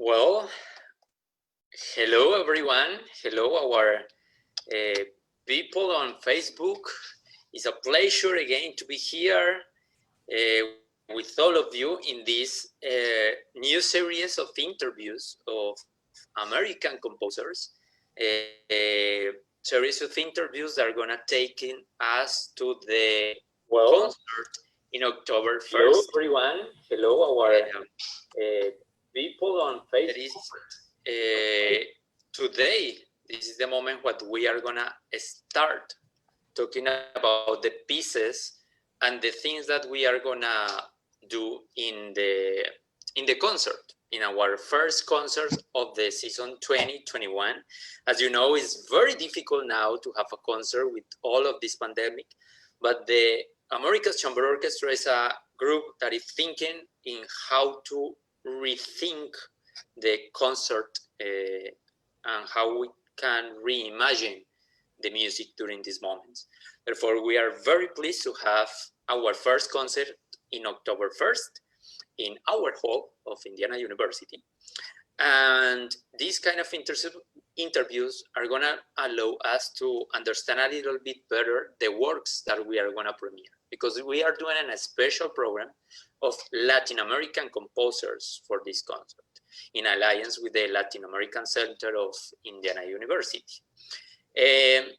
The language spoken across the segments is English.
Well, hello everyone. Hello our people on Facebook. It's a pleasure again to be here with all of you in this new series of interviews of American composers. Series of interviews that are gonna take us to the concert in October 1st. Hello everyone. Hello our people on Facebook. Today, this is the moment what we are gonna start talking about the pieces and the things that we are gonna do in the concert, in our first concert of the season 2021. As you know, it's very difficult now to have a concert with all of this pandemic, but the America's Chamber Orchestra is a group that is thinking in how to rethink the concert and how we can reimagine the music during these moments. Therefore, we are very pleased to have our first concert in October 1st in our hall of Indiana University. And these kind of interviews are gonna allow us to understand a little bit better the works that we are gonna premiere, because we are doing a special program of Latin American composers for this concert in alliance with the Latin American Center of Indiana University.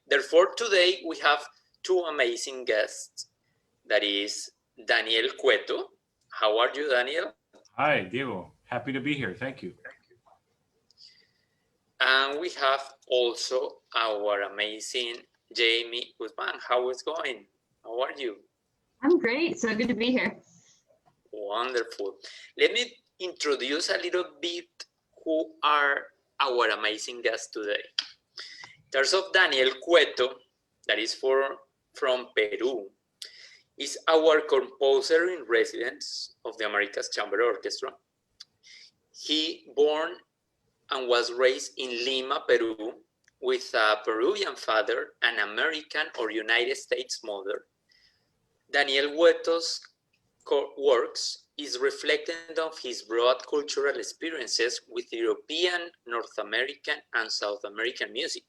Therefore, today we have two amazing guests. That is Daniel Cueto. How are you, Daniel? Hi, Diego. Happy to be here. Thank you. And we have also our amazing Jamey Guzman. How is it going? How are you? I'm great. So good to be here. Wonderful. Let me introduce a little bit who are our amazing guests today. In terms of Daniel Cueto, that is from Peru, is our composer in residence of the America's Chamber Orchestra. He born and was raised in Lima, Peru, with a Peruvian father, an American or United States mother. Daniel Cueto's works is reflected of his broad cultural experiences with European, North American, and South American music.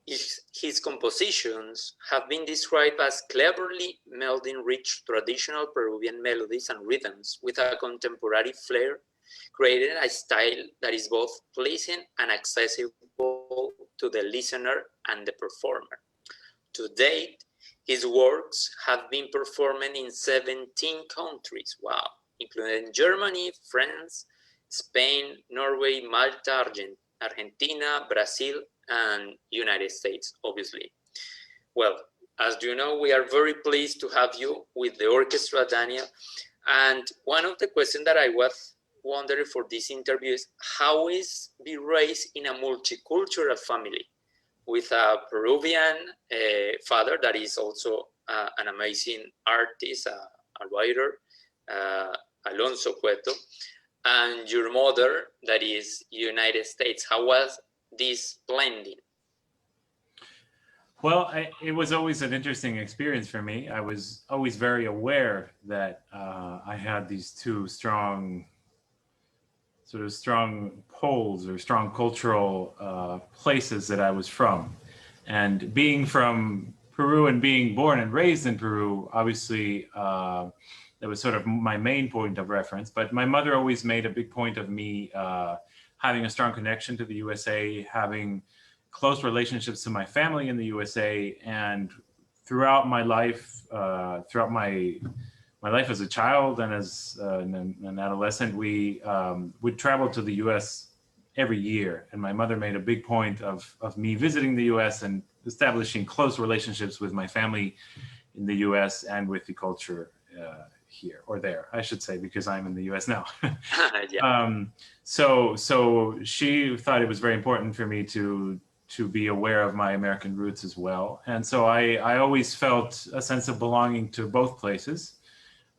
His compositions have been described as cleverly melding rich traditional Peruvian melodies and rhythms with a contemporary flair, creating a style that is both pleasing and accessible to the listener and the performer. To date, his works have been performed in 17 countries, wow, including Germany, France, Spain, Norway, Malta, Argentina, Brazil, and United States, obviously. Well, as you know, we are very pleased to have you with the orchestra, Daniel. And one of the questions that I was wondering for this interview is, how is be raised in a multicultural family with a Peruvian father that is also an amazing artist, a writer, Alonso Cueto, and your mother that is United States. How was this blending? Well, it was always an interesting experience for me. I was always very aware that I had these two strong poles or strong cultural places that I was from. And being from Peru and being born and raised in Peru, obviously, that was sort of my main point of reference. But my mother always made a big point of me having a strong connection to the USA, having close relationships to my family in the USA, and throughout my life, throughout my life as a child and as an adolescent, we would travel to the US every year. And my mother made a big point of me visiting the US and establishing close relationships with my family in the US and with the culture here, or there, I should say, because I'm in the US now. Yeah. So she thought it was very important for me to be aware of my American roots as well. And so I always felt a sense of belonging to both places.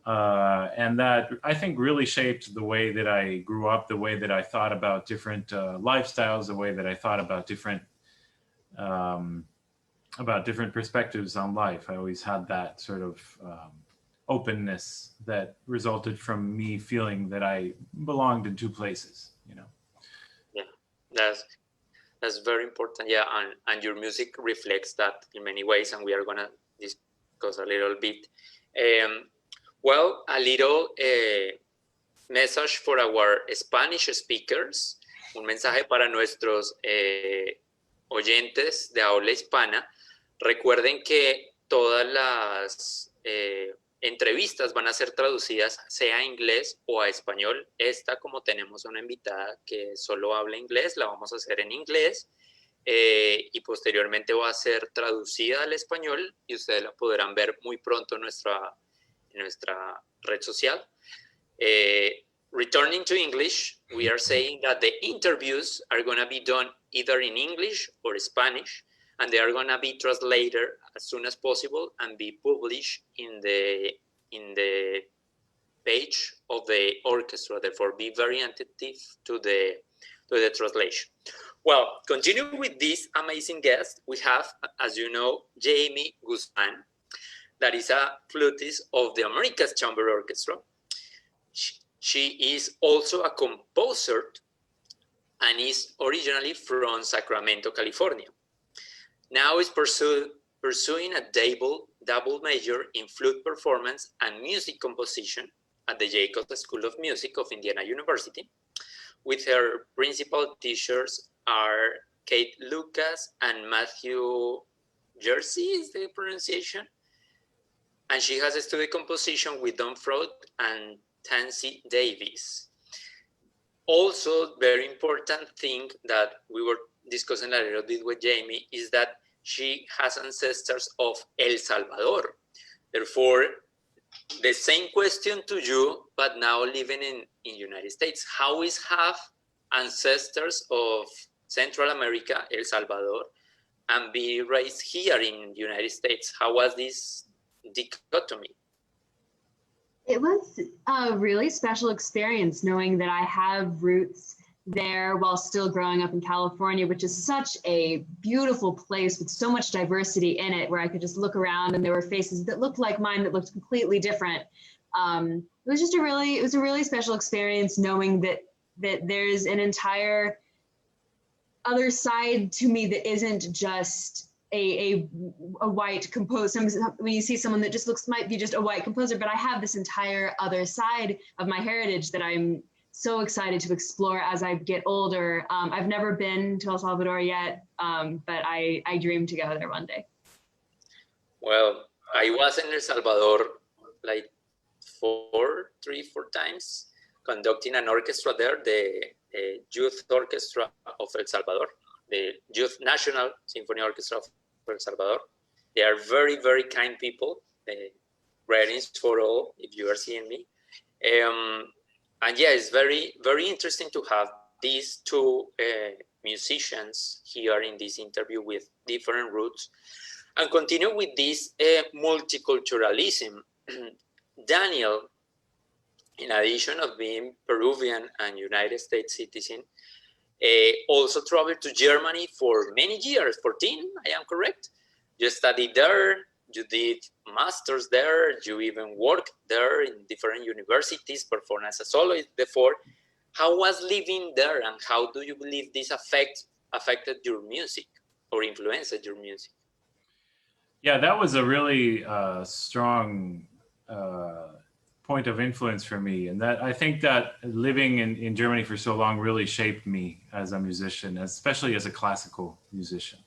And that, I think, really shaped the way that I grew up, the way that I thought about different lifestyles, the way that I thought about different perspectives on life. I always had that sort of openness that resulted from me feeling that I belonged in two places, you know. Yeah, that's very important. Yeah, and your music reflects that in many ways, and we are gonna discuss a little bit. Well, a little message for our Spanish speakers, un mensaje para nuestros oyentes de habla hispana. Recuerden que todas las entrevistas van a ser traducidas sea a inglés o a español. Esta, como tenemos una invitada que solo habla inglés, la vamos a hacer en inglés y posteriormente va a ser traducida al español y ustedes la podrán ver muy pronto en nuestra red social. Returning to English, we are saying that the interviews are going to be done either in English or Spanish, and they are going to be translated as soon as possible and be published in the page of the orchestra. Therefore, be very attentive to the translation. Well, continue with this amazing guest. We have, as you know, Jamey Guzman, that is a flutist of the Americas Chamber Orchestra. She is also a composer and is originally from Sacramento, California. Now is pursuing a double major in flute performance and music composition at the Jacobs School of Music of Indiana University. With her principal teachers are Kate Lucas and Matthew Jersey is the pronunciation. And she has studied composition with Don Freud and Tansy Davis. Also, very important thing that we were discussing a little bit with Jamey is that she has ancestors of El Salvador. Therefore, the same question to you, but now living in United States. How is have ancestors of Central America, El Salvador, and be raised here in United States? How was this dichotomy? It was a really special experience knowing that I have roots there while still growing up in California, which is such a beautiful place with so much diversity in it, where I could just look around and there were faces that looked like mine that looked completely different. It was a really special experience knowing that there's an entire other side to me that isn't just a white composer. When you see someone that just might be just a white composer, but I have this entire other side of my heritage that I'm so excited to explore as I get older. I've never been to El Salvador yet, but I dream to go there one day. Well, I was in El Salvador like 3-4 times, conducting an orchestra there, the Youth Orchestra of El Salvador, the Youth National Symphony Orchestra of El Salvador. They are very, very kind people. Greetings for all, if you are seeing me. And yeah, it's very, very interesting to have these two musicians here in this interview with different roots and continue with this multiculturalism. Daniel, in addition of being Peruvian and United States citizen, also traveled to Germany for many years, 14, I am correct? You studied there, you did masters there, you even worked there in different universities, performed as a soloist before. How was living there and how do you believe this affected your music or influenced your music? Yeah, that was a really strong point of influence for me. And that I think that living in Germany for so long really shaped me as a musician, especially as a classical musician.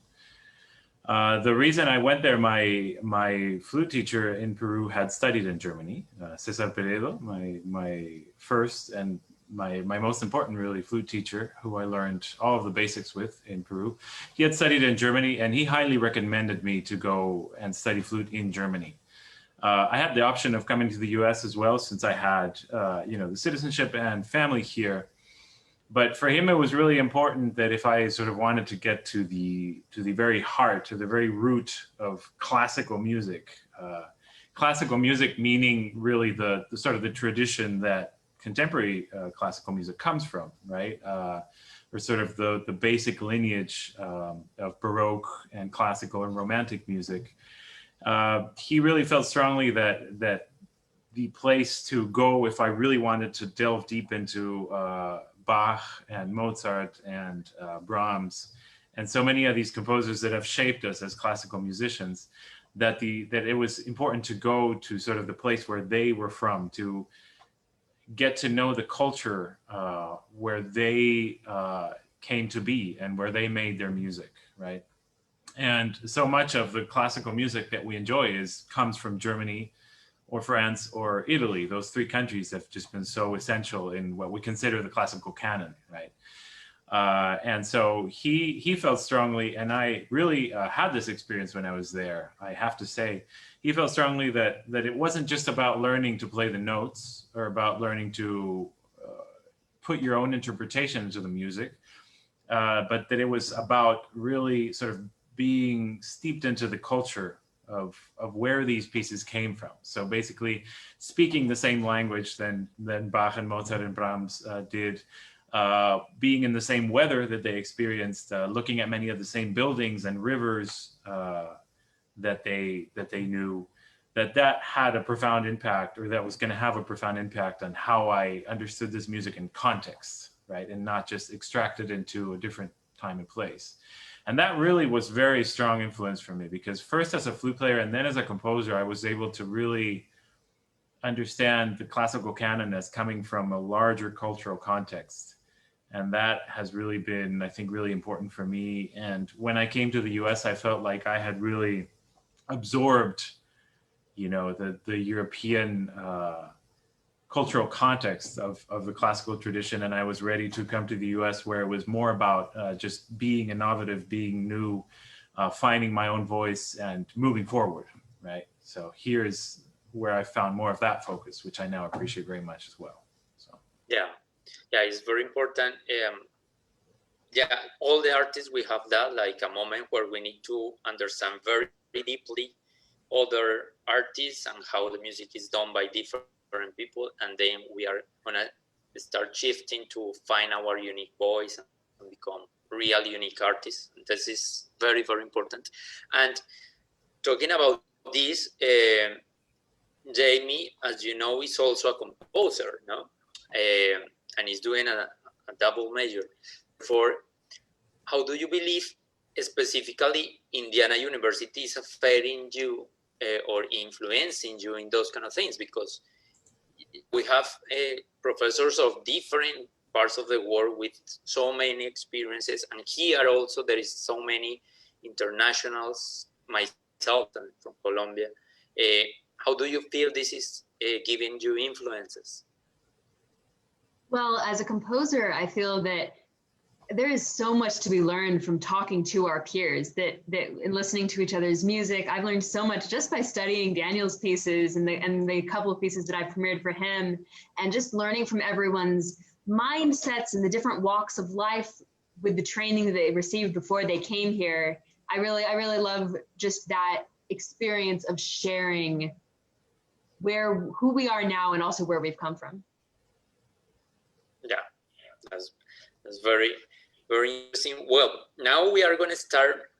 The reason I went there, my flute teacher in Peru had studied in Germany, Cesar Peredo, my first and my most important really flute teacher, who I learned all of the basics with in Peru. He had studied in Germany and he highly recommended me to go and study flute in Germany. I had the option of coming to the US as well, since I had the citizenship and family here. But for him, it was really important that if I sort of wanted to get to the very heart, to the very root of classical music meaning really the sort of the tradition that contemporary classical music comes from, right? Or sort of the basic lineage of Baroque and classical and romantic music. He really felt strongly that the place to go if I really wanted to delve deep into Bach and Mozart and Brahms, and so many of these composers that have shaped us as classical musicians, that it was important to go to sort of the place where they were from, to get to know the culture where they came to be and where they made their music, right? And so much of the classical music that we enjoy comes from Germany or France or Italy. Those three countries have just been so essential in what we consider the classical canon, right? And so he felt strongly, and I really had this experience when I was there. I have to say, he felt strongly that it wasn't just about learning to play the notes or about learning to put your own interpretation into the music, but that it was about really sort of being steeped into the culture of where these pieces came from. So basically speaking the same language than Bach and Mozart and Brahms did, being in the same weather that they experienced, looking at many of the same buildings and rivers that they knew, that had a profound impact, or that was going to have a profound impact on how I understood this music in context, right? And not just extracted into a different time and place. And that really was very strong influence for me, because first as a flute player and then as a composer, I was able to really understand the classical canon as coming from a larger cultural context. And that has really been, I think, really important for me. And when I came to the US, I felt like I had really absorbed, you know, the European cultural context of the classical tradition, and I was ready to come to the US, where it was more about just being innovative, being new, finding my own voice and moving forward, right? So here's where I found more of that focus, which I now appreciate very much as well. So yeah, it's very important. Yeah, all the artists, we have that, like a moment where we need to understand very deeply other artists and how the music is done by different people, and then we are gonna start shifting to find our unique voice and become real unique artists. This is very, very important. And talking about this, Jamey, as you know, is also a composer, no? And he's doing a double major. For how do you believe specifically Indiana University is affecting you or influencing you in those kind of things? Because we have professors of different parts of the world with so many experiences, and here also there is so many internationals, myself from Colombia. How do you feel this is giving you influences? Well, as a composer, I feel that there is so much to be learned from talking to our peers, that in listening to each other's music. I've learned so much just by studying Daniel's pieces and the couple of pieces that I premiered for him, and just learning from everyone's mindsets and the different walks of life with the training that they received before they came here. I really love just that experience of sharing who we are now and also where we've come from. Yeah, that's very, very interesting. Well, now we are going to start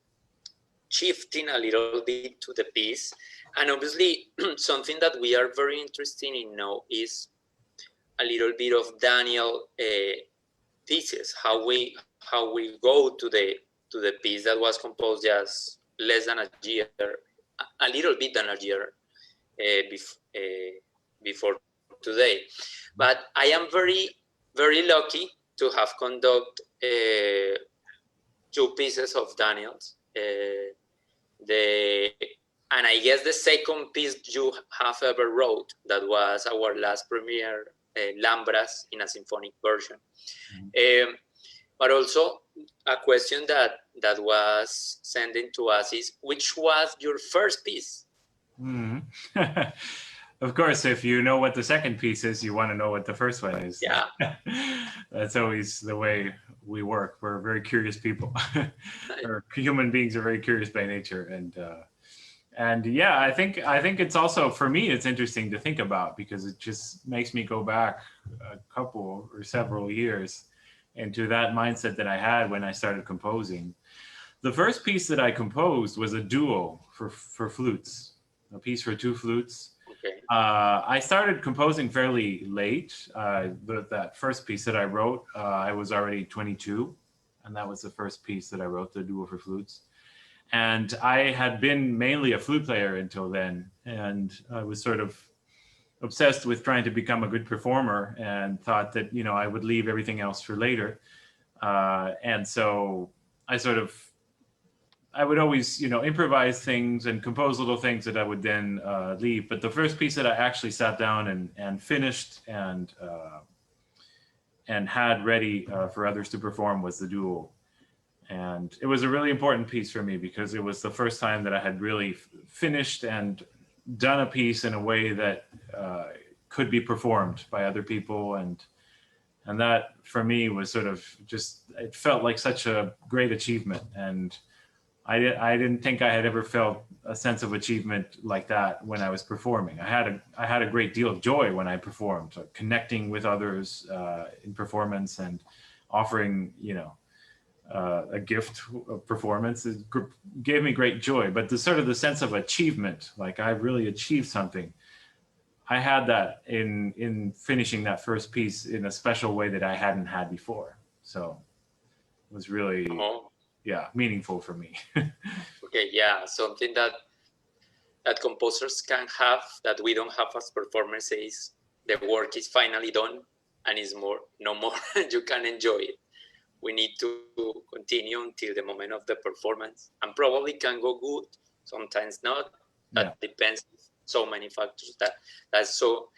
shifting a little bit to the piece, and obviously something that we are very interested in now is a little bit of Daniel pieces, how we go to the piece that was composed just less than a year, a little bit than a year before today. But I am very, very lucky to have conducted 2 pieces of Daniel's. And I guess the second piece you have ever wrote, that was our last premiere, Lambras, in a symphonic version. But also a question that was sent in to us is, which was your first piece? Of course, if you know what the second piece is, you want to know what the first one is. Yeah. That's always the way we work. We're very curious people. Human beings are very curious by nature. And yeah, I think it's also, for me, it's interesting to think about, because it just makes me go back a couple or several years into that mindset that I had when I started composing. The first piece that I composed was a duo for flutes, a piece for 2 flutes. Okay. I started composing fairly late. That first piece that I wrote, I was already 22, and that was the first piece that I wrote, the duo for flutes. And I had been mainly a flute player until then, and I was sort of obsessed with trying to become a good performer, and thought that I would leave everything else for later. And so I would always, improvise things and compose little things that I would then leave. But the first piece that I actually sat down and finished and had ready for others to perform was the duo. And it was a really important piece for me because it was the first time that I had really finished and done a piece in a way that could be performed by other people. And that for me was sort of just, it felt like such a great achievement. And I didn't think I had ever felt a sense of achievement like that when I was performing. I had a great deal of joy when I performed, connecting with others in performance and offering, a gift of performance. It gave me great joy. But the sort of the sense of achievement, like I really achieved something, I had that in finishing that first piece in a special way that I hadn't had before. So it was really... meaningful for me. Okay, yeah, something that composers can have that we don't have as performers is the work is finally done and is no more. You can enjoy it. We need to continue until the moment of the performance, and probably can go good, sometimes not. That depends on so many factors. That's so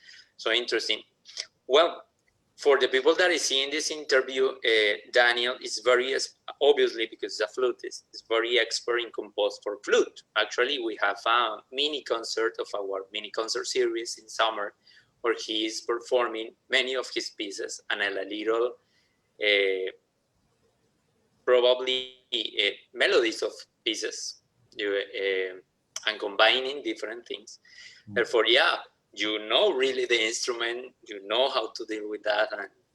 interesting. Well, for the people that is seeing this interview, Daniel is very, obviously because he's a flutist, is very expert in compose for flute. Actually, we have a mini concert of our mini concert series in summer where he is performing many of his pieces and a little, probably melodies of pieces and combining different things. Therefore, really the instrument, how to deal with that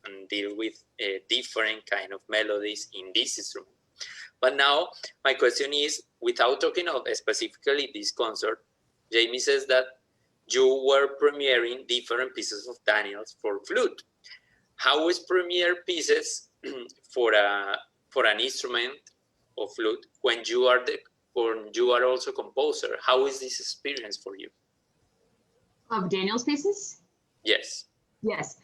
and deal with different kind of melodies in this instrument. But now my question is, without talking of specifically this concert, Jamey says that you were premiering different pieces of Daniel's for flute. How is premiere pieces for an instrument of flute when you are also composer? How is this experience for you? Of Daniel's pieces? Yes. Yes.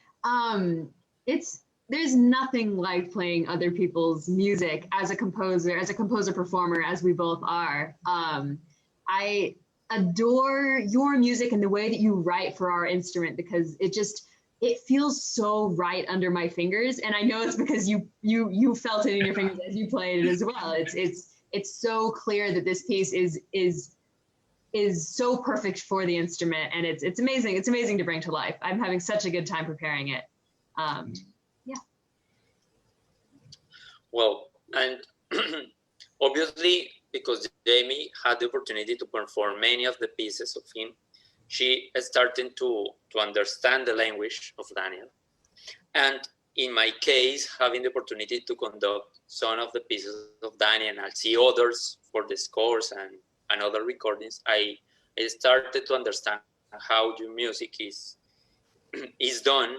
There's nothing like playing other people's music as a composer performer, as we both are. I adore your music and the way that you write for our instrument because it feels so right under my fingers. And I know it's because you felt it in your fingers as you played it as well. It's so clear that this piece is so perfect for the instrument, and it's amazing. It's amazing to bring to life. I'm having such a good time preparing it. Well, and obviously, because Jamey had the opportunity to perform many of the pieces of him, she started to understand the language of Daniel. And in my case, having the opportunity to conduct some of the pieces of Daniel, and I'll see others for the scores and other recordings, I started to understand how your music is done.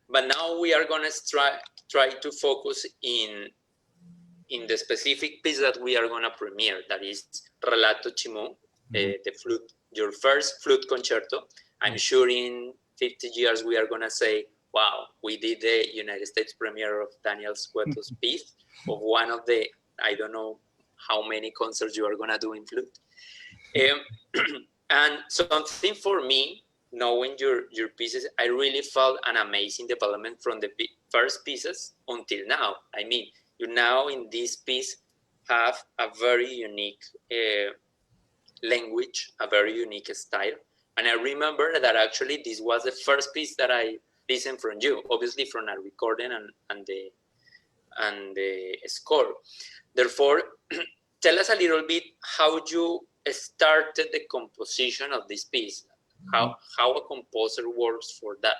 But now we are going to try to focus in the specific piece that we are going to premiere, that is Relato Chimú, the flute, your first flute concerto. I'm sure in 50 years we are going to say, wow, we did the United States premiere of Daniel Cueto's piece, of one of the, I don't know how many concerts you are going to do in flute. And something for me, knowing your pieces, I really felt an amazing development from the first pieces until now. I mean, you now in this piece have a very unique language, a very unique style. And I remember that actually this was the first piece that I listened from you, obviously from a recording and the score. Therefore, tell us a little bit how you started the composition of this piece, how a composer works for that.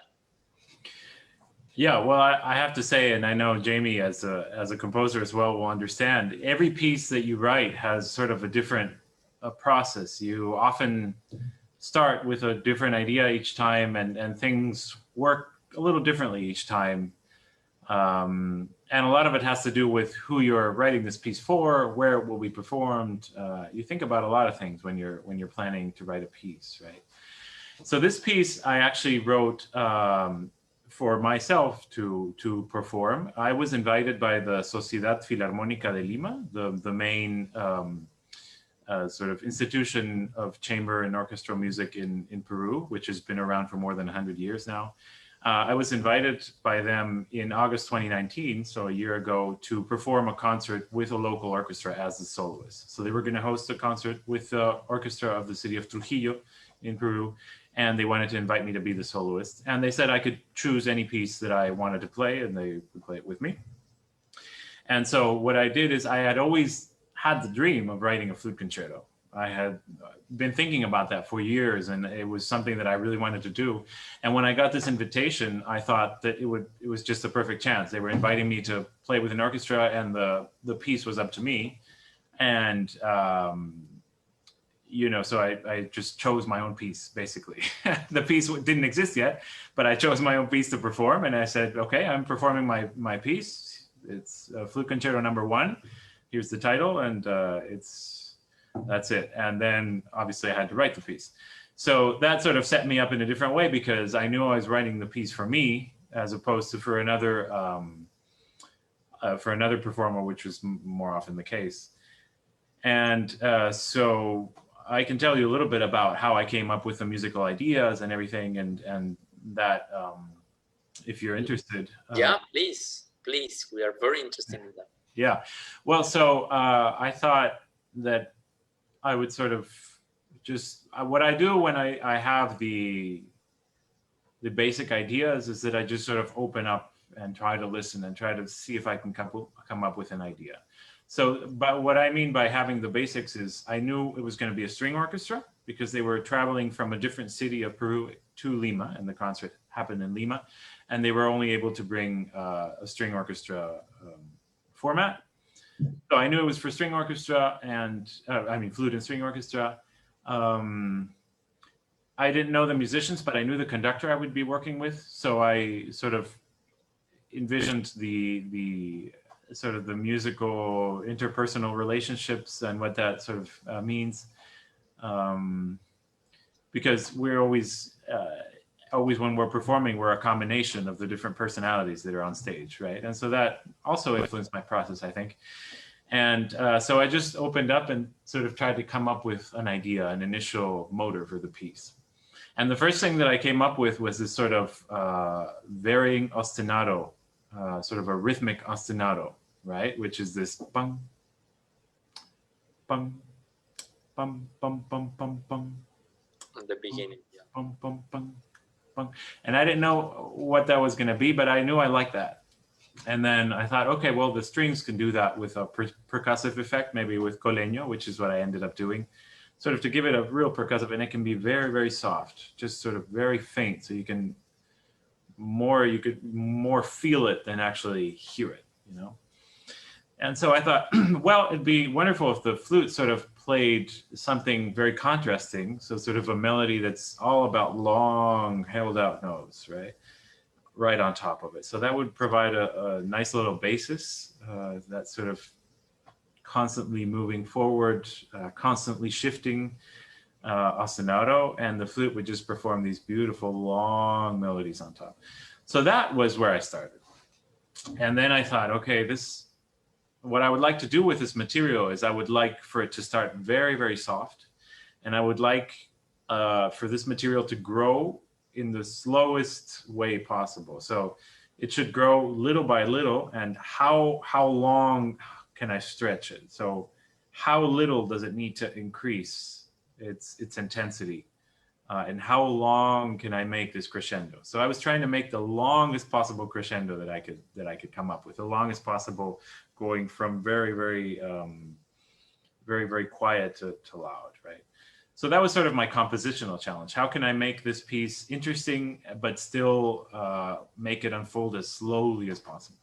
Yeah, well, I have to say, and I know Jamey as a composer as well will understand, every piece that you write has sort of a different process. You often start with a different idea each time, and things work a little differently each time. And a lot of it has to do with who you're writing this piece for, where it will be performed. You think about a lot of things when you're planning to write a piece, right? So this piece I actually wrote for myself to perform. I was invited by the Sociedad Filarmónica de Lima, the main sort of institution of chamber and orchestral music in Peru, which has been around for more than 100 years now. I was invited by them in August 2019, so a year ago, to perform a concert with a local orchestra as the soloist. So they were going to host a concert with the orchestra of the city of Trujillo in Peru, and they wanted to invite me to be the soloist. And they said I could choose any piece that I wanted to play, and they would play it with me. And so what I did is I had always had the dream of writing a flute concerto. I had been thinking about that for years, and it was something that I really wanted to do. And when I got this invitation, I thought that it was just a perfect chance. They were inviting me to play with an orchestra, and the piece was up to me. And you know, so I just chose my own piece, basically. The piece didn't exist yet, but I chose my own piece to perform, and I said, okay, I'm performing my piece. It's Flute Concerto number 1. Here's the title, and that's it. And then obviously I had to write the piece. So that sort of set me up in a different way, because I knew I was writing the piece for me as opposed to for another performer, which was more often the case. And so I can tell you a little bit about how I came up with the musical ideas and everything, and that if you're interested. Yeah, please. We are very interested in that. Yeah. Well, so I thought that I would sort of just, what I do when I have the basic ideas is that I just sort of open up and try to listen and try to see if I can come up with an idea. So, but what I mean by having the basics is I knew it was going to be a string orchestra, because they were traveling from a different city of Peru to Lima, and the concert happened in Lima, and they were only able to bring a string orchestra format. So I knew it was for string orchestra, and flute and string orchestra. I didn't know the musicians, but I knew the conductor I would be working with. So I sort of envisioned the sort of the musical interpersonal relationships and what that sort of means. Because we're always when we're performing, we're a combination of the different personalities that are on stage, right? And so that also influenced my process, I think. And so I just opened up and sort of tried to come up with an idea, an initial motor for the piece. And the first thing that I came up with was this sort of varying ostinato, sort of a rhythmic ostinato, right? Which is this bum, bum, bum, bum, bum, bum, bum. At the beginning, yeah. Bum, bum, bum, bum. And I didn't know what that was going to be, but I knew I liked that. And then I thought, okay, well, the strings can do that with a percussive effect, maybe with coleño, which is what I ended up doing, sort of to give it a real percussive, and it can be very, very soft, just sort of very faint, so you could more feel it than actually hear it, you know? And so I thought, well, it'd be wonderful if the flute sort of played something very contrasting, so sort of a melody that's all about long held out notes, right on top of it. So that would provide a nice little basis that sort of constantly moving forward, constantly shifting ostinato, and the flute would just perform these beautiful long melodies on top. So that was where I started. And then I thought, okay, what I would like to do with this material is I would like for it to start very, very soft. And I would like for this material to grow in the slowest way possible. So it should grow little by little. And how long can I stretch it? So how little does it need to increase its intensity? And how long can I make this crescendo? So I was trying to make the longest possible crescendo that I could come up with, the longest possible, going from very, very, very, very quiet to loud, right? So that was sort of my compositional challenge. How can I make this piece interesting, but still make it unfold as slowly as possible?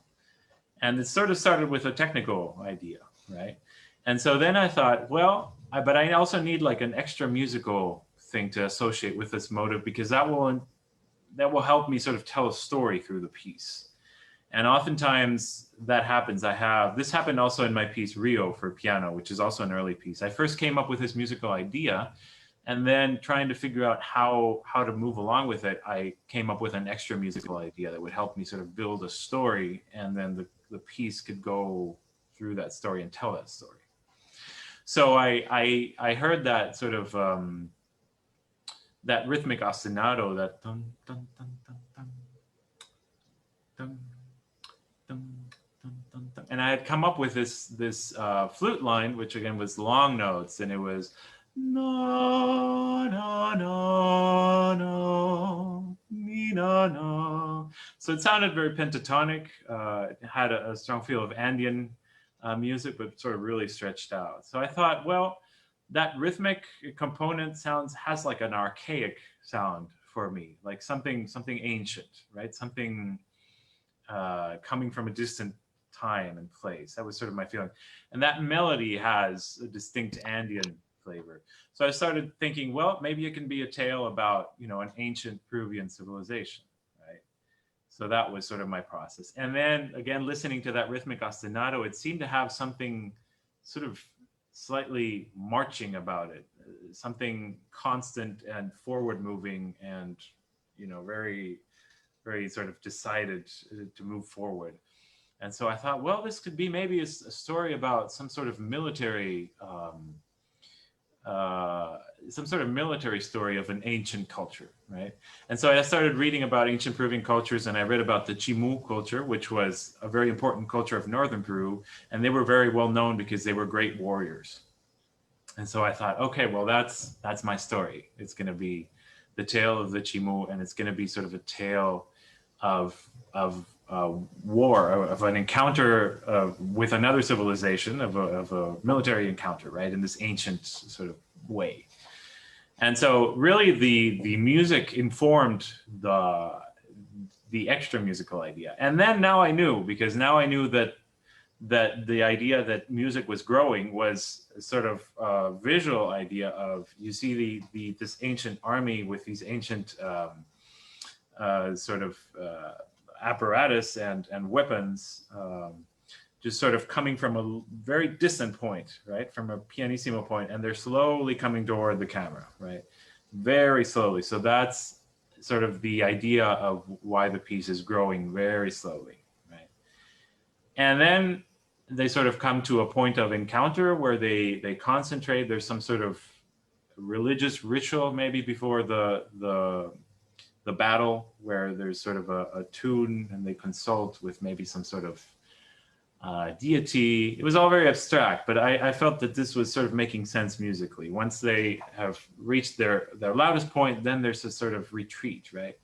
And it sort of started with a technical idea, right? And so then I thought, well, but I also need like an extra musical thing to associate with this motive, because that will help me sort of tell a story through the piece. And oftentimes that happens. This happened also in my piece Rio for piano, which is also an early piece. I first came up with this musical idea, and then trying to figure out how to move along with it, I came up with an extra musical idea that would help me sort of build a story, and then the piece could go through that story and tell that story. So I heard that sort of that rhythmic ostinato, that dun, dun, dun, dun, dun, dun, dun, dun, dun, dun. And I had come up with this flute line, which again was long notes, and it was no, no, no, no, mi, no, no. So it sounded very pentatonic. It had a strong feel of Andean music, but sort of really stretched out. So I thought, well, that rhythmic component has like an archaic sound for me, like something ancient, right? Something coming from a distant time and place. That was sort of my feeling. And that melody has a distinct Andean flavor. So I started thinking, well, maybe it can be a tale about, an ancient Peruvian civilization, right? So that was sort of my process. And then again, listening to that rhythmic ostinato, it seemed to have something sort of slightly marching about it, something constant and forward moving, and, very, very sort of decided to move forward. And so I thought, well, this could be maybe a story about some sort of military story of an ancient culture, right? And so I started reading about ancient Peruvian cultures, and I read about the Chimu culture, which was a very important culture of northern Peru, and they were very well known because they were great warriors. And so I thought, okay, well, that's my story. It's going to be the tale of the Chimu, and it's going to be sort of a tale of war, of an encounter with another civilization, of a military encounter, right, in this ancient sort of way. And so really the music informed the extra musical idea. And then now I knew that the idea that music was growing was sort of a visual idea of, you see this ancient army with these ancient apparatus and weapons, just sort of coming from a very distant point, right? From a pianissimo point, and they're slowly coming toward the camera, right? Very slowly. So that's sort of the idea of why the piece is growing very slowly, right? And then they sort of come to a point of encounter where they concentrate. There's some sort of religious ritual maybe before the battle, where there's sort of a tune, and they consult with maybe some sort of deity. It was all very abstract, but I felt that this was sort of making sense musically. Once they have reached their loudest point, then there's a sort of retreat, right?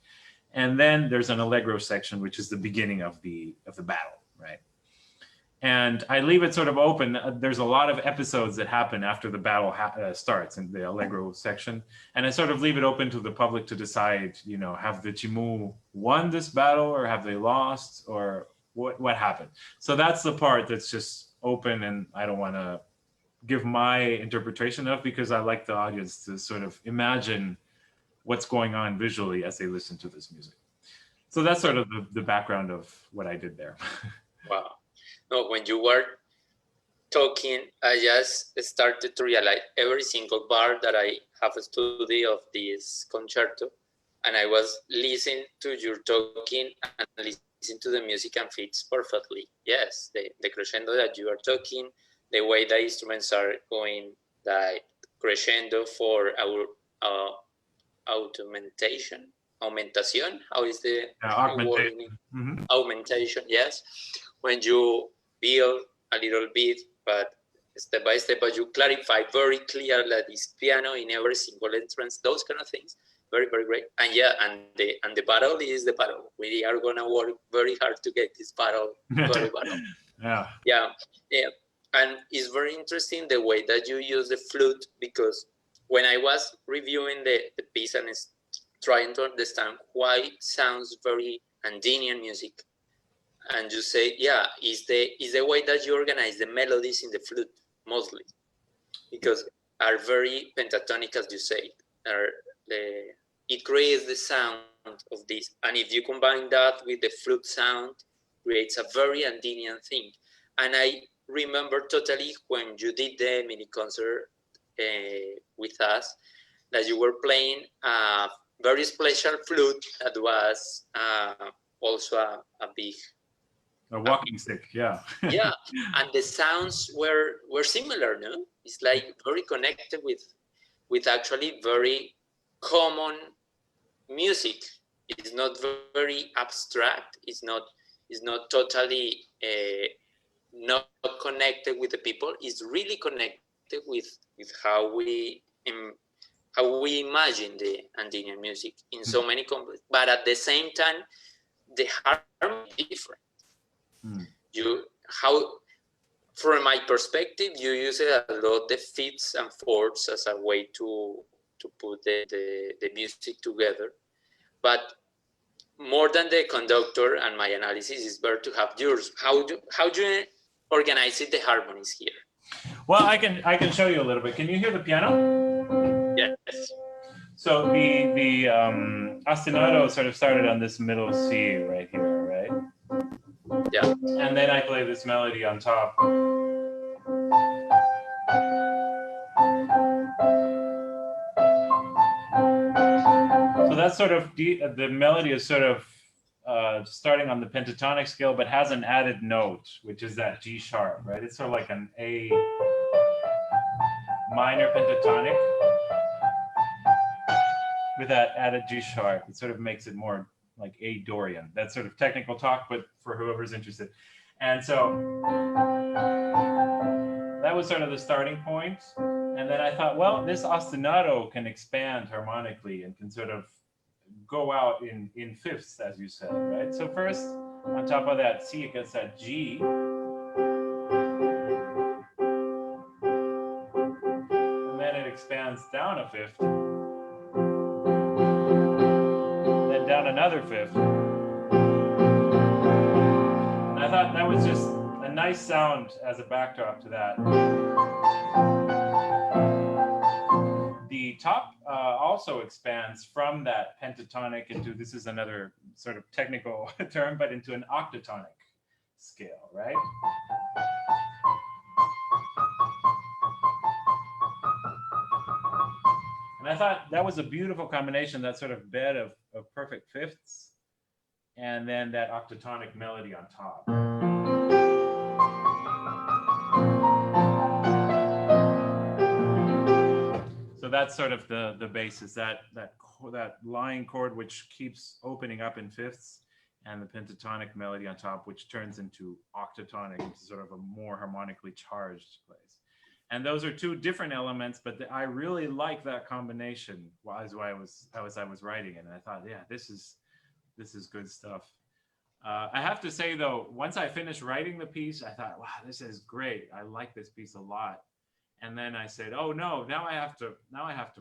And then there's an allegro section, which is the beginning of the battle, right? And I leave it sort of open. There's a lot of episodes that happen after the battle starts in the allegro section. And I sort of leave it open to the public to decide, have the Chimu won this battle, or have they lost, or what happened? So that's the part that's just open, and I don't want to give my interpretation of, because I like the audience to sort of imagine what's going on visually as they listen to this music. So that's sort of the background of what I did there. Wow. No, when you were talking, I just started to realize every single bar that I have a study of this concerto, and I was listening to you talking and listening to the music, and fits perfectly. Yes, the crescendo that you are talking, the way the instruments are going, the crescendo for our augmentation, how is the augmentation. Mm-hmm. Augmentation, yes. When you build a little bit, but step by step, but you clarify very clear that it's piano in every single entrance, those kind of things. Very, very great. And yeah, and the battle is the battle. We are gonna work very hard to get this battle, very battle. Yeah. And it's very interesting the way that you use the flute, because when I was reviewing the piece and trying to understand why it sounds very Andean music, and you say, yeah, is the way that you organize the melodies in the flute mostly, because are very pentatonic, as you say. it creates the sound of this. And if you combine that with the flute sound, creates a very Andean thing. And I remember totally when you did the mini concert with us, that you were playing a very special flute that was also a big walking stick, yeah. yeah, and the sounds were similar, no? It's like very connected with actually very common music. It's not very abstract. It's not totally not connected with the people. It's really connected with how we imagine the Andean music in so many complex. But at the same time, the harmony is different. From my perspective, you use a lot the fifths and fourths as a way to put the music together. But more than the conductor and my analysis, is better to have yours. How do you organize it, the harmonies here? Well, I can show you a little bit. Can you hear the piano? Yes. So the ostinato sort of started on this middle C right here, right? Yeah. And then I play this melody on top. So that's sort of the melody is sort of starting on the pentatonic scale, but has an added note, which is that G sharp, right? It's sort of like an A minor pentatonic with that added G sharp. It sort of makes it more like A Dorian. That's sort of technical talk, but for whoever's interested. And so that was sort of the starting point. And then I thought, well, this ostinato can expand harmonically and can sort of go out in fifths, as you said, right? So first, on top of that C, it gets that G. And then it expands down a fifth. Then down another fifth. And I thought that was just a nice sound as a backdrop to that. The top also expands from that pentatonic into, this is another sort of technical term, but into an octatonic scale, right? And I thought that was a beautiful combination, that sort of bed of perfect fifths, and then that octatonic melody on top. So that's sort of the basis, that line chord which keeps opening up in fifths, and the pentatonic melody on top, which turns into octatonic, into sort of a more harmonically charged place. And those are two different elements, but I really like that combination as I was writing it. And I thought, yeah, this is good stuff. I have to say though, once I finished writing the piece, I thought, wow, this is great. I like this piece a lot. And then I said, oh no, now I have to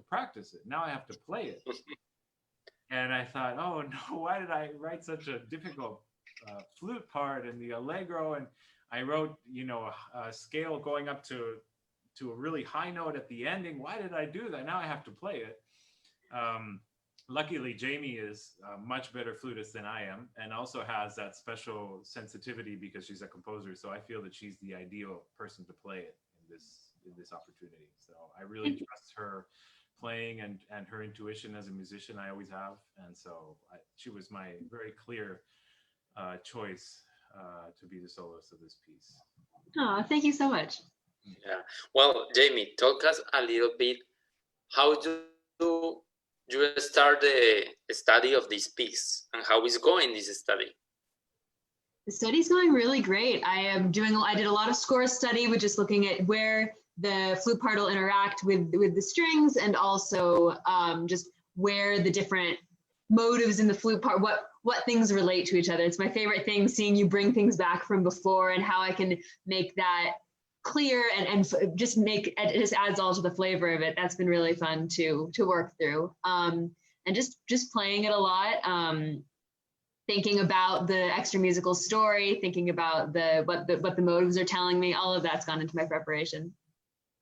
practice it. Now I have to play it. And I thought, oh no, why did I write such a difficult flute part and the allegro? And I wrote, a scale going up to a really high note at the ending. Why did I do that? Now I have to play it. Luckily, Jamey is a much better flutist than I am, and also has that special sensitivity because she's a composer. So I feel that she's the ideal person to play it in this opportunity. So I really trust her playing and her intuition as a musician. I always have, and so she was my very clear choice to be the soloist of this piece. Oh, thank you so much. Yeah. Well, Jamey, talk us a little bit. How do you start the study of this piece, and how is going this study? The study's going really great. I did a lot of score study, with just looking at where the flute part will interact with the strings, and also just where the different motives in the flute part, what things relate to each other. It's my favorite thing, seeing you bring things back from before and how I can make that clear and just it just adds all to the flavor of it. That's been really fun to work through. And just playing it a lot, thinking about the extra musical story, thinking about what the motives are telling me. All of that's gone into my preparation.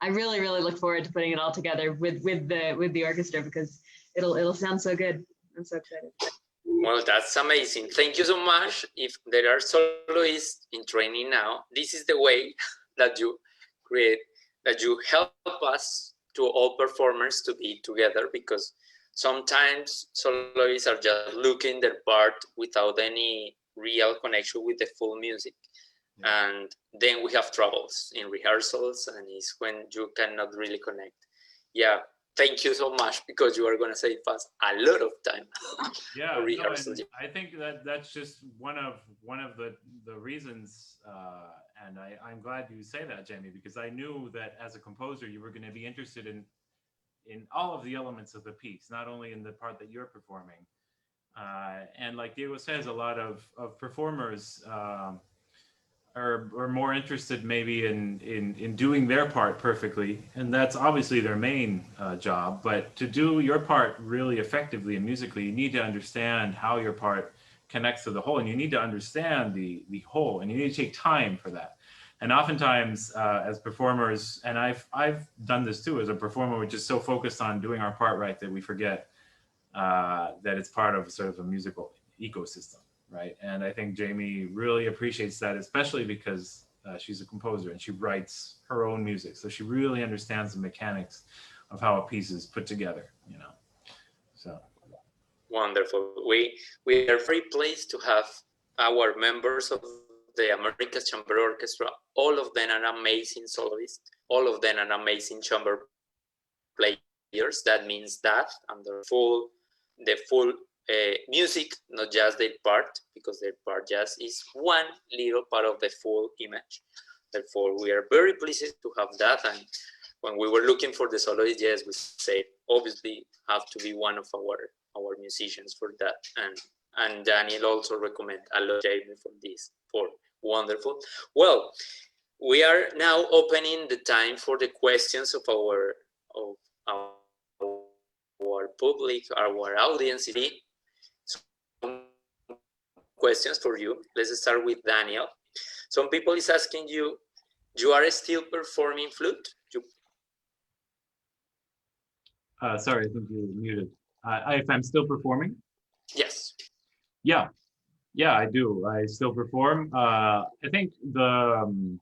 I really, really look forward to putting it all together with the orchestra, because it'll sound so good. I'm so excited. Well, that's amazing. Thank you so much. If there are soloists in training now, this is the way that you create, that you help us to all performers to be together, because sometimes soloists are just looking their part without any real connection with the full music. Yeah. And then we have troubles in rehearsals, and it's when you cannot really connect. Yeah. Thank you so much, because you are going to save us a lot of time. Yeah, no, and I think that that's just one of the reasons, and I'm glad you say that, Jamey, because I knew that as a composer you were going to be interested in all of the elements of the piece, not only in the part that you're performing. And like Diego says, a lot of performers are more interested maybe in doing their part perfectly, and that's obviously their main job. But to do your part really effectively and musically, you need to understand how your part connects to the whole, and you need to understand the whole, and you need to take time for that. And oftentimes, as performers, and I've done this too as a performer, we're just so focused on doing our part right that we forget that it's part of sort of a musical ecosystem. Right. And I think Jamey really appreciates that, especially because she's a composer and she writes her own music. So she really understands the mechanics of how a piece is put together, you know. So wonderful. We are very pleased to have our members of the America's Chamber Orchestra. All of them are amazing soloists. All of them are amazing chamber players. That means that, and the full music, not just their part, because their part just is one little part of the full image. Therefore, we are very pleased to have that. And when we were looking for the soloist, yes, we said obviously have to be one of our musicians for that. And Daniel also recommend a lot Jamey for this. For wonderful. Well, we are now opening the time for the questions of our public, our audience. Questions for you. Let's start with Daniel. Some people is asking you, you are still performing flute? sorry, I think you were muted. If I'm still performing? Yes. Yeah, I do. I still perform. I think the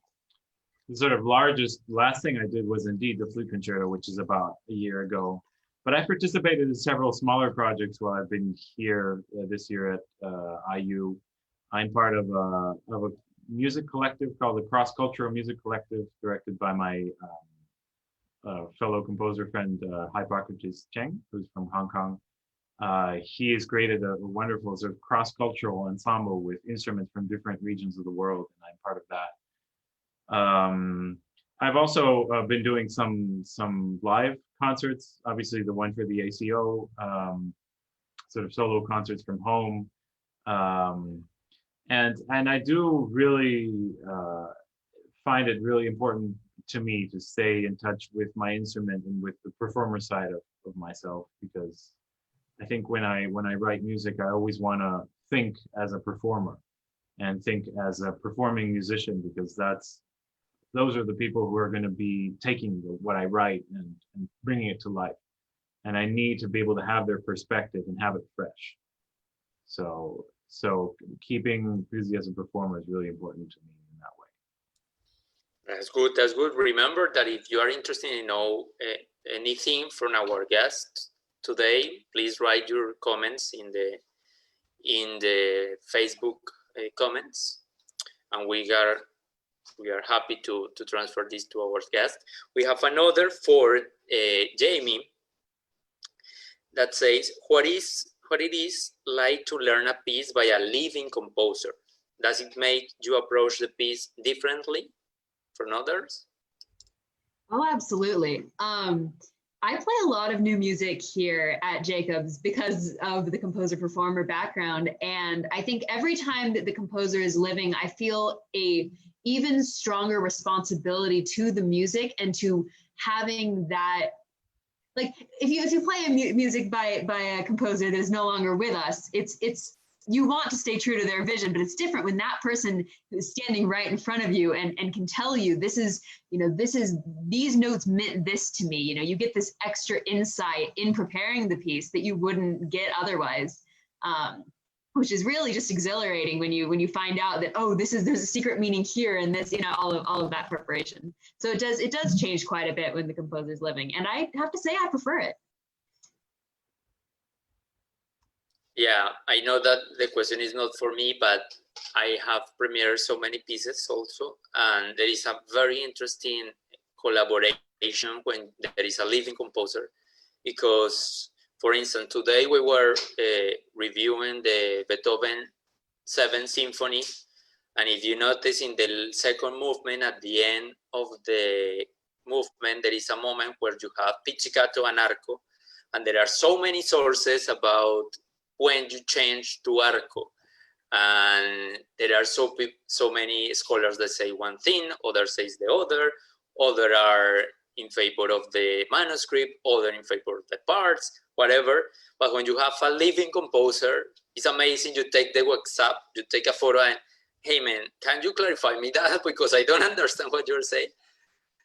sort of last thing I did was indeed the flute concerto, which is about a year ago. But I participated in several smaller projects while I've been here this year at IU. I'm part of a music collective called the Cross Cultural Music Collective, directed by my fellow composer friend Hippocrates Cheng, who's from Hong Kong. He has created a wonderful sort of cross-cultural ensemble with instruments from different regions of the world, and I'm part of that. I've also been doing some live concerts, obviously the one for the ACO, sort of solo concerts from home. And I do really find it really important to me to stay in touch with my instrument and with the performer side of myself, because I think when I write music, I always want to think as a performer and think as a performing musician, because those are the people who are going to be taking what I write and bringing it to life. And I need to be able to have their perspective and have it fresh. So keeping busy as a performer is really important to me in that way. That's good. That's good. Remember that if you are interested in know anything from our guests today, please write your comments in the Facebook comments, and we are happy to transfer this to our guest. We have another for Jamey that says, what it is like to learn a piece by a living composer? Does it make you approach the piece differently from others? Oh, absolutely. I play a lot of new music here at Jacobs because of the composer-performer background. And I think every time that the composer is living, I feel a even stronger responsibility to the music and to having that, like if you play music by a composer that is no longer with us, it's you want to stay true to their vision, but it's different when that person is standing right in front of you and can tell you this is, these notes meant this to me. You get this extra insight in preparing the piece that you wouldn't get otherwise, which is really just exhilarating when you find out that, oh, there's a secret meaning here, and this, all of that preparation. So it does change quite a bit when the composer's living, and I have to say I prefer it. Yeah, I know that the question is not for me, but I have premiered so many pieces also, and there is a very interesting collaboration when there is a living composer, because, for instance, today we were reviewing the Beethoven 7th Symphony, and if you notice in the second movement, at the end of the movement, there is a moment where you have pizzicato and arco, and there are so many sources about when you change to arco, and there are so many scholars that say one thing, others says the other are in favor of the manuscript, other in favor of the parts, whatever. But when you have a living composer, it's amazing. You take the WhatsApp, you take a photo, and hey man, can you clarify me that, because I don't understand what you're saying.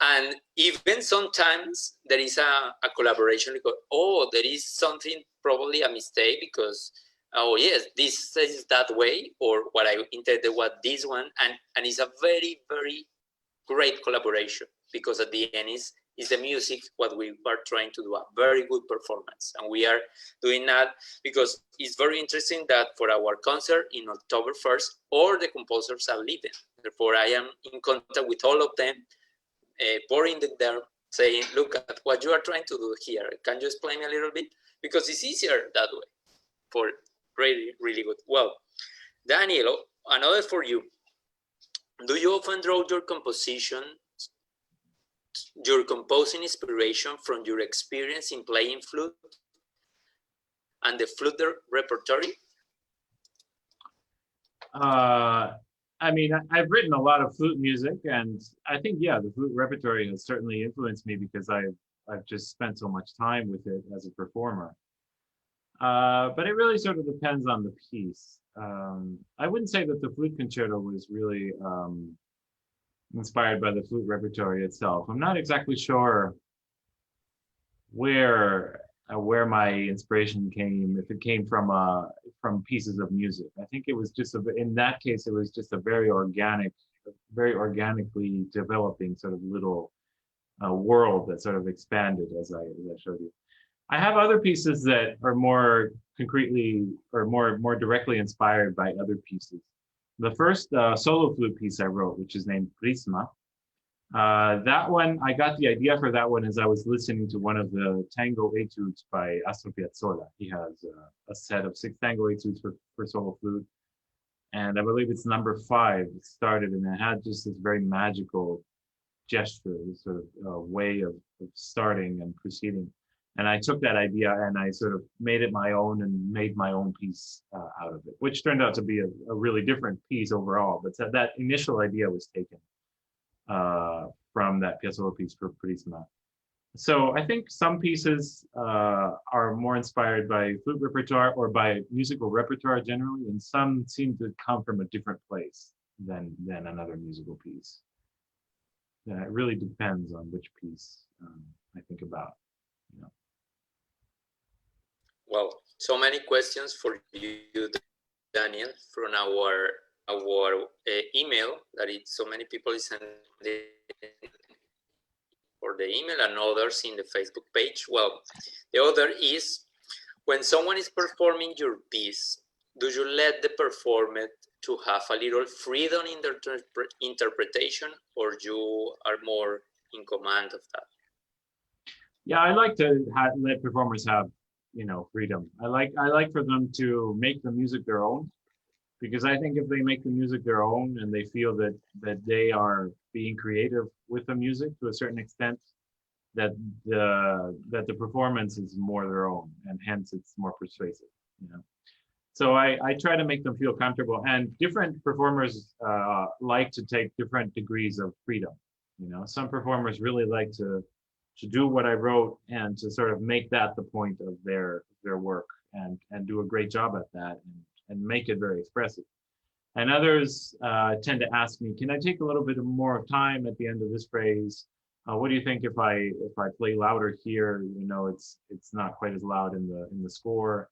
And even sometimes there is a collaboration, because, oh, there is something, probably a mistake, because, oh yes, this says that way, or what I intended was this one. And it's a very, very great collaboration, because at the end is the music, what we are trying to do, a very good performance. And we are doing that because it's very interesting that for our concert in October 1st, all the composers are leaving. Therefore, I am in contact with all of them, pouring them down, saying, look at what you are trying to do here. Can you explain me a little bit? Because it's easier that way. For really, really good. Well, Daniel, another for you. Do you often draw your composition, your composing inspiration from your experience in playing flute and the flute repertory? I mean, I've written a lot of flute music, and I think, yeah, the flute repertory has certainly influenced me, because I've just spent so much time with it as a performer. But it really sort of depends on the piece. I wouldn't say that the flute concerto was really inspired by the flute repertory itself. I'm not exactly sure where my inspiration came, if it came from pieces of music. I think it was just in that case, it was just a very organically developing sort of little world that sort of expanded as I showed you. I have other pieces that are more concretely or more directly inspired by other pieces. The first solo flute piece I wrote, which is named Prisma, that one, I got the idea for that one as I was listening to one of the tango etudes by Astor Piazzolla. He has a set of 6 tango etudes for solo flute, and I believe it's number 5 started, and it had just this very magical gesture, this sort of way of starting and proceeding. And I took that idea and I sort of made it my own and made my own piece out of it, which turned out to be a really different piece overall. But that initial idea was taken from that Piazzolla piece for Prisma. So I think some pieces are more inspired by flute repertoire or by musical repertoire generally, and some seem to come from a different place than another musical piece. Yeah, it really depends on which piece I think about. Well, so many questions for you, Daniel, from our email, that so many people is sending for the email, and others in the Facebook page. Well, the other is, when someone is performing your piece, do you let the performer to have a little freedom in their interpretation, or you are more in command of that? Yeah, I like to let performers have freedom. I like for them to make the music their own, because I think if they make the music their own and they feel that they are being creative with the music to a certain extent, that the performance is more their own, and hence it's more persuasive. So I try to make them feel comfortable, and different performers like to take different degrees of freedom. Some performers really like to do what I wrote and to sort of make that the point of their work and do a great job at that. and make it very expressive. And others tend to ask me, can I take a little bit more time at the end of this phrase? What do you think if I play louder here? You know, it's not quite as loud in the score.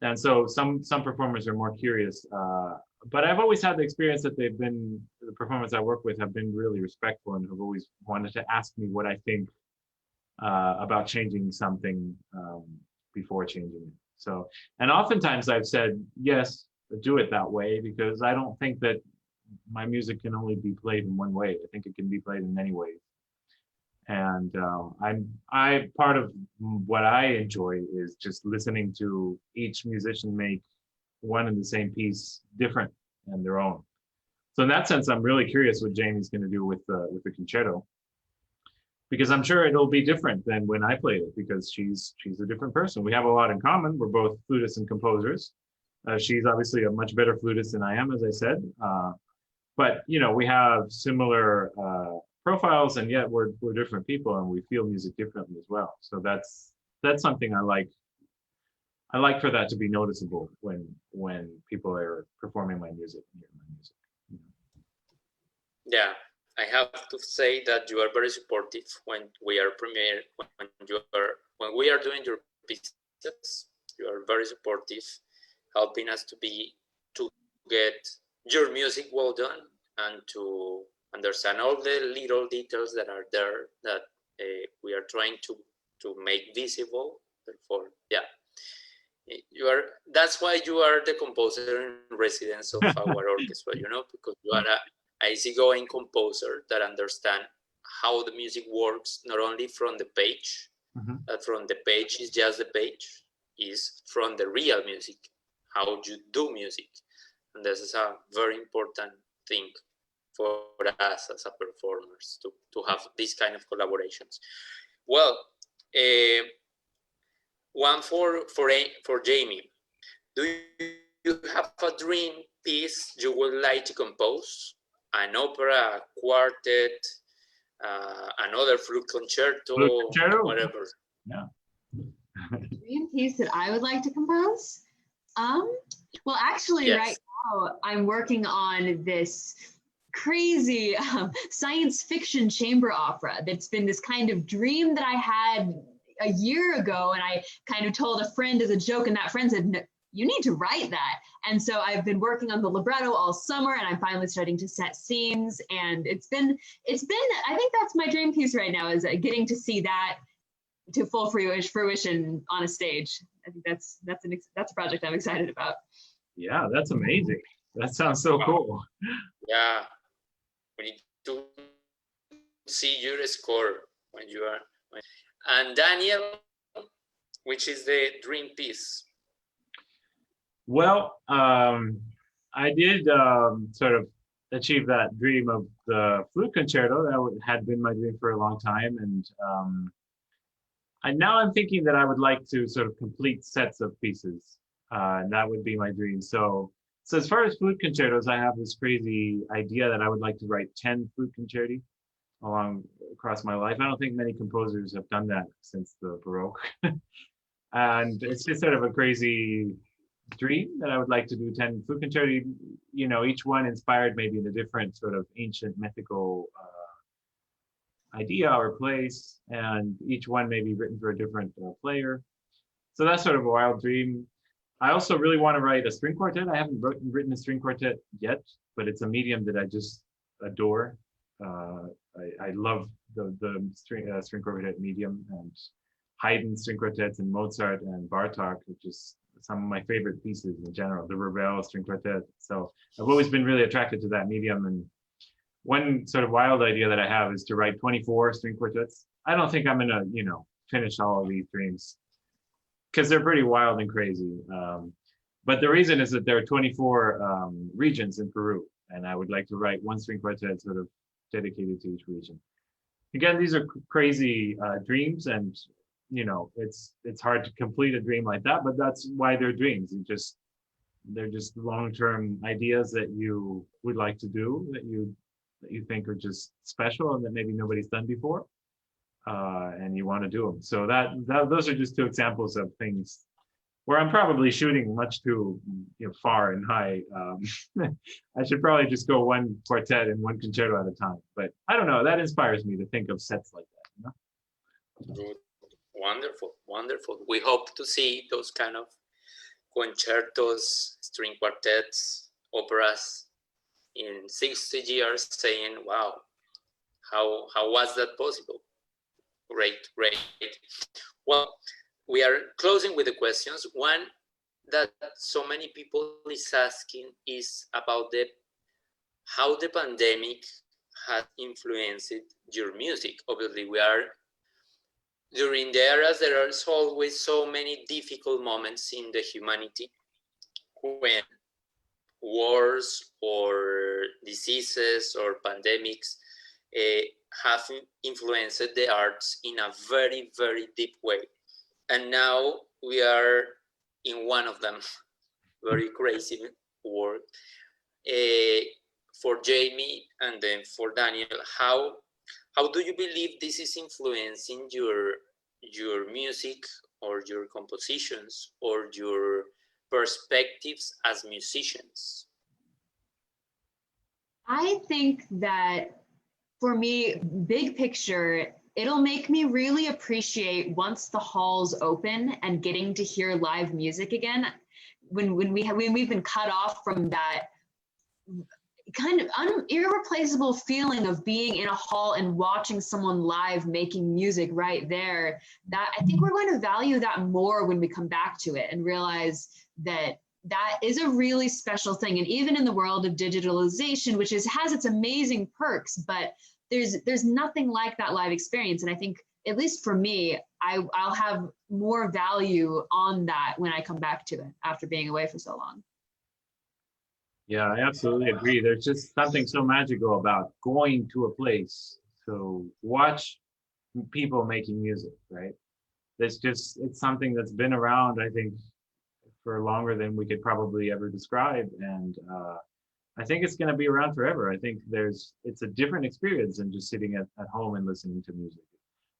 And so some performers are more curious. But I've always had the experience that the performers I work with have been really respectful and have always wanted to ask me what I think about changing something before changing it. So, and oftentimes I've said, yes, do it that way, because I don't think that my music can only be played in one way. I think it can be played in many ways. And I part of what I enjoy is just listening to each musician make one and the same piece different and their own. So in that sense, I'm really curious what Jamey's going to do with the concerto, because I'm sure it'll be different than when I played it, because she's a different person. We have a lot in common. We're both flutists and composers. She's obviously a much better flutist than I am, as I said. But you know, we have similar profiles, and yet we're different people, and we feel music differently as well. So that's something I like. I like for that to be noticeable when people are performing my music, hearing my music. Yeah, I have to say that you are very supportive when we are when we are doing your pieces. You are very supportive, helping us to get your music well done and to understand all the little details that are there that we are trying to make visible. Therefore, yeah, that's why you are the composer in residence of our orchestra, you know, because you are a easygoing composer that understand how the music works, not only from the page, that from the page is just the page, is from the real music, how you do music. And this is a very important thing for us as a performers to have these kind of collaborations. Well, one for Jamey. Do you have a dream piece you would like to compose? An opera, a quartet, another flute concerto, whatever. Yeah. Dream piece that I would like to compose? Well, actually, yes. Right now I'm working on this crazy science fiction chamber opera that's been this kind of dream that I had a year ago, and I kind of told a friend as a joke, and that friend said, no, you need to write that. And so I've been working on the libretto all summer, and I'm finally starting to set scenes, and it's been I think that's my dream piece right now, is getting to see that to full fruition on a stage. I think that's a project I'm excited about. Yeah, that's amazing. That sounds so cool. Yeah, we need to see your score when you are. And Daniel, which is the dream piece? Well, I did sort of achieve that dream of the flute concerto. That had been my dream for a long time, and now I'm thinking that I would like to sort of complete sets of pieces, and that would be my dream. So as far as flute concertos, I have this crazy idea that I would like to write 10 flute concerti across my life. I don't think many composers have done that since the Baroque. And it's just sort of a crazy dream that I would like to do 10 flute concerti, you know, each one inspired maybe in a different sort of ancient mythical idea or place, and each one may be written for a different player. So that's sort of a wild dream. I also really want to write a string quartet. I haven't written a string quartet yet, but it's a medium that I just adore. I love the string quartet medium, and Haydn string quartets and Mozart and Bartok are just some of my favorite pieces in general, the Ravel string quartet. So I've always been really attracted to that medium. And one sort of wild idea that I have is to write 24 string quartets. I don't think I'm gonna, you know, finish all of these dreams because they're pretty wild and crazy. But the reason is that there are 24 regions in Peru, and I would like to write one string quartet sort of dedicated to each region. Again, these are crazy dreams, and you know, it's hard to complete a dream like that, but that's why they're dreams. They're just long-term ideas that you would like to do, that you think are just special and that maybe nobody's done before, and you want to do them. So those are just two examples of things where I'm probably shooting much too far and high. I should probably just go one quartet and one concerto at a time. But I don't know. That inspires me to think of sets like that. Good. Wonderful, wonderful. We hope to see those kind of concertos, string quartets, operas in 60 years, saying, "Wow, how was that possible?" Great, great. Well, we are closing with the questions. One that so many people is asking is about how the pandemic has influenced your music. Obviously, we are during the eras, there are always so many difficult moments in the humanity when wars or diseases or pandemics have influenced the arts in a very, very deep way. And now we are in one of them, very crazy world. For Jamey and then for Daniel, how do you believe this is influencing your music or your compositions or your perspectives as musicians? I think that for me, big picture, it'll make me really appreciate once the halls open and getting to hear live music again. When we've been cut off from that kind of irreplaceable feeling of being in a hall and watching someone live making music right there, that I think we're going to value that more when we come back to it and realize that that is a really special thing. And even in the world of digitalization, which has its amazing perks, but there's nothing like that live experience. And I think, at least for me, I'll have more value on that when I come back to it after being away for so long. Yeah, I absolutely agree. There's just something so magical about going to a place to watch people making music, right? It's something that's been around, I think, for longer than we could probably ever describe. And I think it's going to be around forever. I think it's a different experience than just sitting at home and listening to music.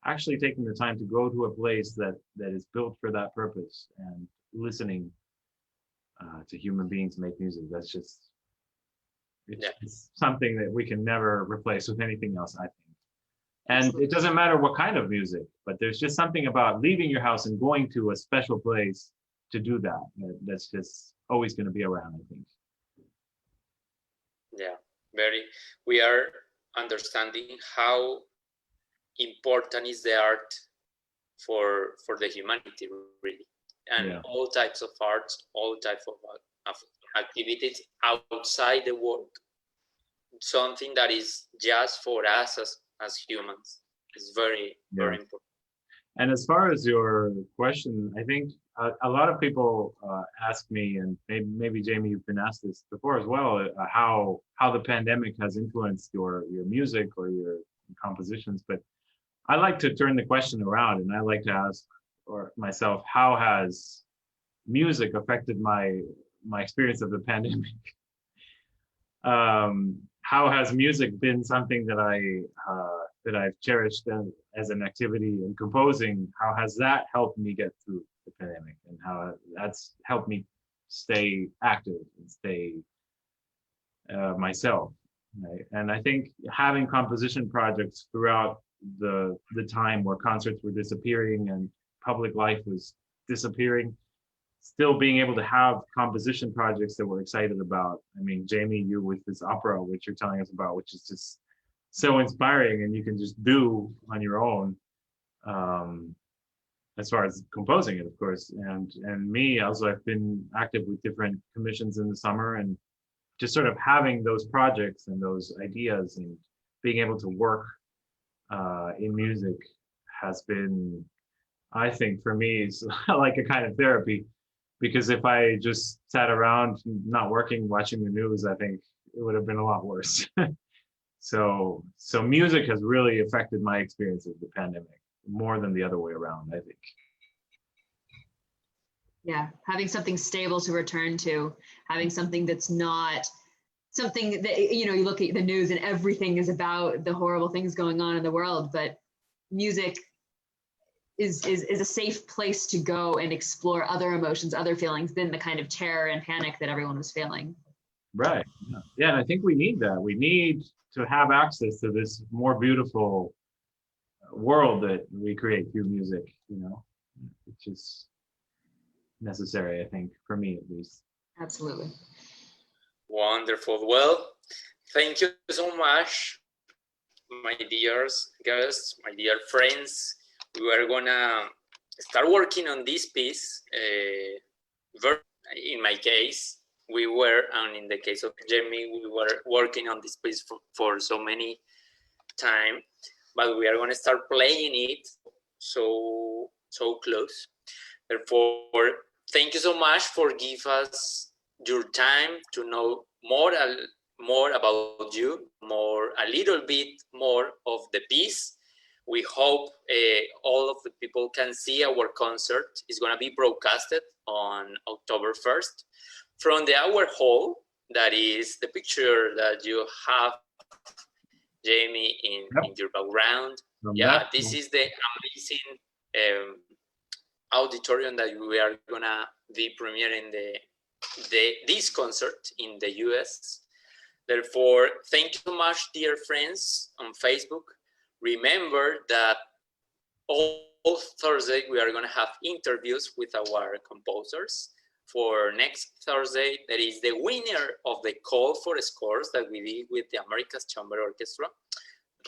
Actually taking the time to go to a place that is built for that purpose and listening to human beings make music. That's just, it's something that we can never replace with anything else, I think. And it doesn't matter what kind of music, but there's just something about leaving your house and going to a special place to do that. That's just always going to be around, I think. Yeah, we are understanding how important is the art for the humanity, really. And all types of arts, all types of activities outside the work, something that is just for us as humans, is very important. And as far as your question, I think a lot of people ask me, and maybe Jamey, you've been asked this before as well, how the pandemic has influenced your music or your compositions. But I like to turn the question around, and I like to ask myself, how has music affected my experience of the pandemic? How has music been something that I've cherished as an activity, and composing? How has that helped me get through the pandemic, and how that's helped me stay active and stay myself? Right? And I think having composition projects throughout the time where concerts were disappearing and public life was disappearing, still being able to have composition projects that we're excited about. I mean, Jamey, you with this opera, which you're telling us about, which is just so inspiring, and you can just do on your own, as far as composing it, of course. And me also, I've been active with different commissions in the summer, and just sort of having those projects and those ideas and being able to work in music has been, I think, for me, it's like a kind of therapy. Because if I just sat around not working, watching the news, I think it would have been a lot worse. So music has really affected my experience of the pandemic more than the other way around, I think. Yeah, having something stable to return to, having something that's not something that, you look at the news and everything is about the horrible things going on in the world, but music is a safe place to go and explore other emotions, other feelings than the kind of terror and panic that everyone was feeling. Right. Yeah, and I think we need that. We need to have access to this more beautiful world that we create through music, which is necessary, I think, for me at least. Absolutely. Wonderful. Well, thank you so much, my dear guests, my dear friends. We are gonna start working on this piece. In my case, we were, and in the case of Jamey, we were working on this piece for so many time, but we are gonna start playing it so close. Therefore, thank you so much for giving us your time to know more about you, a little bit more of the piece. We hope all of the people can see our concert. It's going to be broadcasted on October 1st from the Hour Hall. That is the picture that you have, Jamey, in your background. This is the amazing auditorium that we are gonna be premiering this concert in the US. Therefore, thank you so much, dear friends on Facebook. Remember that all Thursday we are gonna have interviews with our composers. For next Thursday, that is the winner of the call for scores that we did with the America's Chamber Orchestra,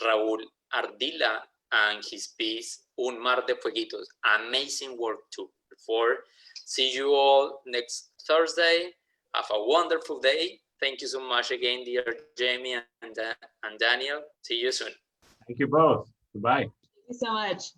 Raúl Ardila, and his piece Un Mar de Fueguitos. Amazing work too. Therefore, see you all next Thursday. Have a wonderful day. Thank you so much again, dear Jamey and Daniel. See you soon. Thank you both. Goodbye. Thank you so much.